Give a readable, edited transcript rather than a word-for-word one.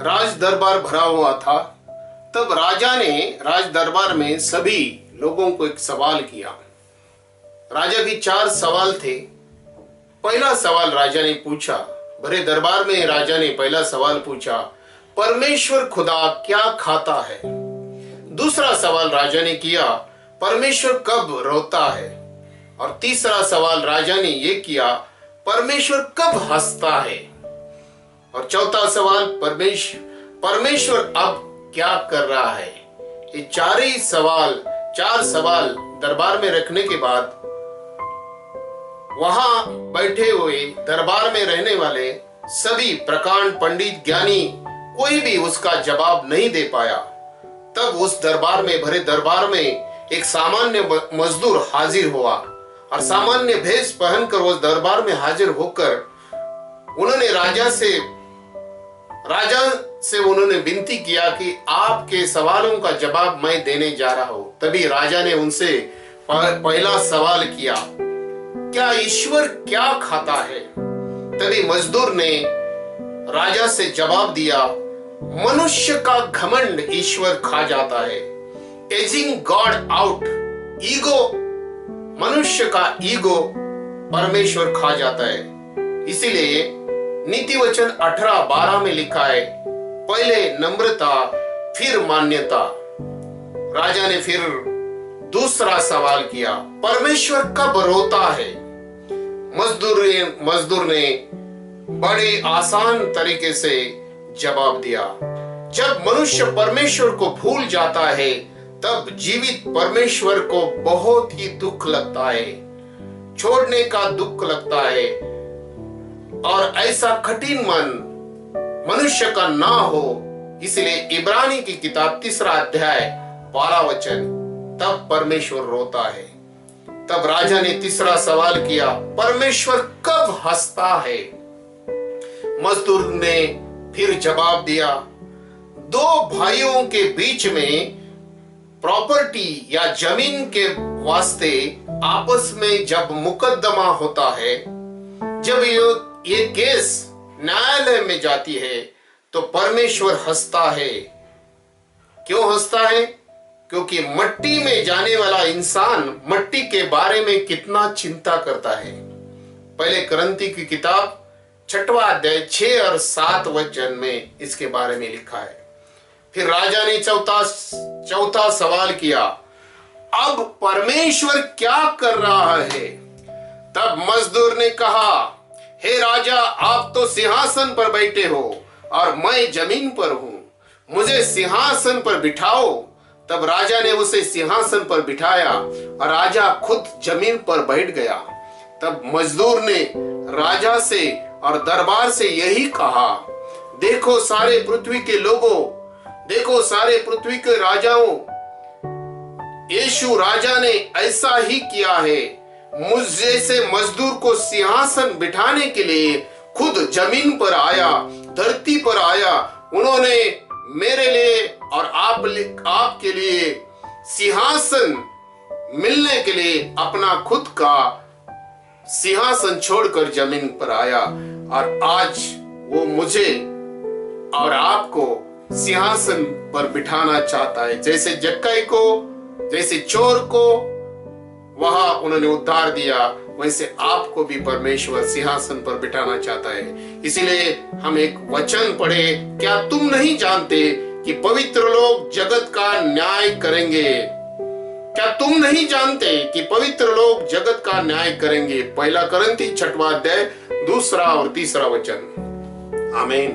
राज दरबार भरा हुआ था। तब राजा ने राज दरबार में सभी लोगों को एक सवाल किया। राजा की 4 सवाल थे। पहला सवाल राजा ने पूछा, भरे दरबार में राजा ने पहला सवाल पूछा, परमेश्वर खुदा क्या खाता है? दूसरा सवाल राजा ने किया, परमेश्वर कब रोता है? और तीसरा सवाल राजा ने यह किया, परमेश्वर कब हंसता है? और चौथा सवाल, परमेश्वर अब क्या कर रहा है? ये 4 सवाल दरबार में रखने के बाद वहां बैठे हुए दरबार में रहने वाले सभी प्रकांड पंडित ज्ञानी कोई भी उसका जवाब नहीं दे पाया। तब उस दरबार में भरे दरबार में एक सामान्य मजदूर हाजिर हुआ और सामान्य भेष पहनकर उस दरबार में हाजिर होकर उन्होंने राजा से उन्होंने विनती किया कि आपके सवालों का जवाब मैं देने जा रहा हूं। तभी राजा ने उनसे पहला सवाल किया, क्या ईश्वर क्या खाता है? तभी मजदूर ने राजा से जवाब दिया, मनुष्य का घमंड ईश्वर खा जाता है। एजिंग गॉड आउट, ईगो, मनुष्य का ईगो परमेश्वर खा जाता है। इसीलिए नीति वचन 18:12 में लिखा है, पहले नम्रता फिर मान्यता। राजा ने फिर दूसरा सवाल किया, परमेश्वर कब रोता है? मजदूर ने बड़े आसान तरीके से जवाब दिया, जब मनुष्य परमेश्वर को भूल जाता है तब जीवित परमेश्वर को बहुत ही दुख लगता है, छोड़ने का दुख लगता है। और ऐसा कठिन मन मनुष्य का ना हो, इसलिए इब्रानी की किताब 3 अध्याय 12 वचन, तब परमेश्वर रोता है। तब राजा ने तीसरा सवाल किया, परमेश्वर कब हंसता है? मजदूर ने फिर जवाब दिया, 2 भाइयों के बीच में प्रॉपर्टी या जमीन के वास्ते आपस में जब मुकदमा होता है, जब ये केस न्यायालय में जाती है तो परमेश्वर हंसता है। क्यों हंसता है? क्योंकि मट्टी में जाने वाला इंसान मट्टी के बारे में कितना चिंता करता है। पहले करंती की किताब 6वां अध्याय 6 और 7 वचन में इसके बारे में लिखा है। फिर राजा ने चौथा सवाल किया, अब परमेश्वर क्या कर रहा है? तब मजदूर ने कहा, हे राजा, आप तो सिंहासन पर बैठे हो और मैं जमीन पर हूं, मुझे सिंहासन पर बिठाओ। तब राजा ने उसे सिंहासन पर बिठाया और राजा खुद जमीन पर बैठ गया। तब मजदूर ने राजा से और दरबार से यही कहा, देखो सारे पृथ्वी के लोगों, देखो सारे पृथ्वी के राजाओं, यीशु राजा ने ऐसा ही किया है। मुझ जैसे मजदूर को सिंहासन बिठाने के लिए खुद जमीन पर आया, धरती पर आया। उन्होंने मेरे लिए और आपके लिए सिंहासन मिलने के लिए अपना खुद का सिंहासन छोड़कर जमीन पर आया और आज वो मुझे और आपको सिंहासन पर बिठाना चाहता है। जैसे जक्कई को, जैसे चोर को वहां उन्होंने उद्धार दिया, वैसे आपको भी परमेश्वर सिंहासन पर बिठाना चाहता है। इसीलिए हम एक वचन पढ़े, क्या तुम नहीं जानते कि पवित्र लोग जगत का न्याय करेंगे? क्या तुम नहीं जानते कि पवित्र लोग जगत का न्याय करेंगे? पहला करंती 6वां अध्याय 2 और 3 वचन। आमीन।